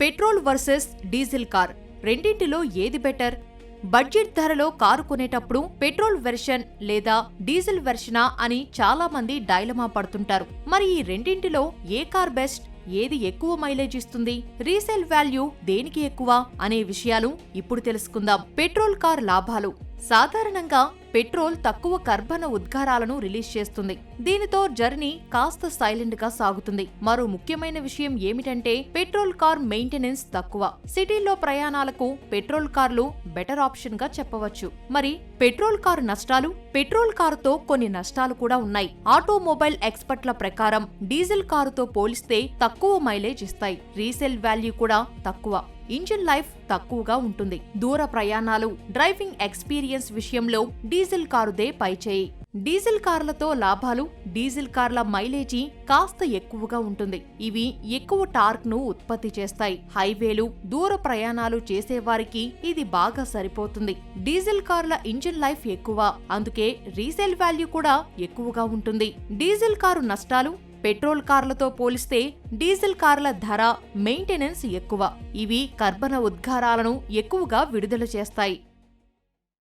Petrol versus diesel car రెండింటిలో ఏది better? Budget ధరలో కారు కొనేటప్పుడు పెట్రోల్ వెర్షన్ లేదా డీజిల్ వెర్షనా అని చాలా మంది డైలమా పడుతుంటారు. మరి ఈ రెండింటిలో ఏ కార్ బెస్ట్? ఏది ఎక్కువ మైలేజ్ ఇస్తుంది? రీసేల్ వాల్యూ దేనికి ఎక్కువ అనే విషయాలు ఇప్పుడు తెలుసుకుందాం. పెట్రోల్ కార్ లాభాలు. సాధారణంగా పెట్రోల్ తక్కువ కర్బన ఉద్గారాలను రిలీజ్ చేస్తుంది. దీనితో జర్నీ కాస్త సైలెంట్ గా సాగుతుంది. మరో ముఖ్యమైన విషయం ఏమిటంటే పెట్రోల్ కార్ మెయింటెనెన్స్ తక్కువ. సిటీల్లో ప్రయాణాలకు పెట్రోల్ కార్లు బెటర్ ఆప్షన్ గా చెప్పవచ్చు. మరి పెట్రోల్ కారు నష్టాలు? పెట్రోల్ కారుతో కొన్ని నష్టాలు కూడా ఉన్నాయి. ఆటోమొబైల్ ఎక్స్పర్ట్ల ప్రకారం డీజిల్ కారుతో పోలిస్తే తక్కువ మైలేజ్ ఇస్తాయి. రీసేల్ వాల్యూ కూడా తక్కువ. ఇంజిన్ లైఫ్ తక్కువగా ఉంటుంది. దూర ప్రయాణాలు, డ్రైవింగ్ ఎక్స్పీరియన్స్ విషయంలో డీజిల్ కారుదే పైచేయి. డీజిల్ కార్లతో లాభాలు. డీజిల్ కార్ల మైలేజీ కాస్త ఎక్కువగా ఉంటుంది. ఇవి ఎక్కువ టార్క్ ను ఉత్పత్తి చేస్తాయి. హైవేలు, దూర ప్రయాణాలు చేసేవారికి ఇది బాగా సరిపోతుంది. డీజిల్ కార్ల ఇంజిన్ లైఫ్ ఎక్కువ, అందుకే రీసేల్ వాల్యూ కూడా ఎక్కువగా ఉంటుంది. డీజిల్ కారు నష్టాలు. పెట్రోల్ కార్లతో పోలిస్తే డీజిల్ కార్ల ధర, మెయింటెనెన్స్ ఎక్కువ. ఇవి కర్బన ఉద్గారాలను ఎక్కువగా విడుదల చేస్తాయి.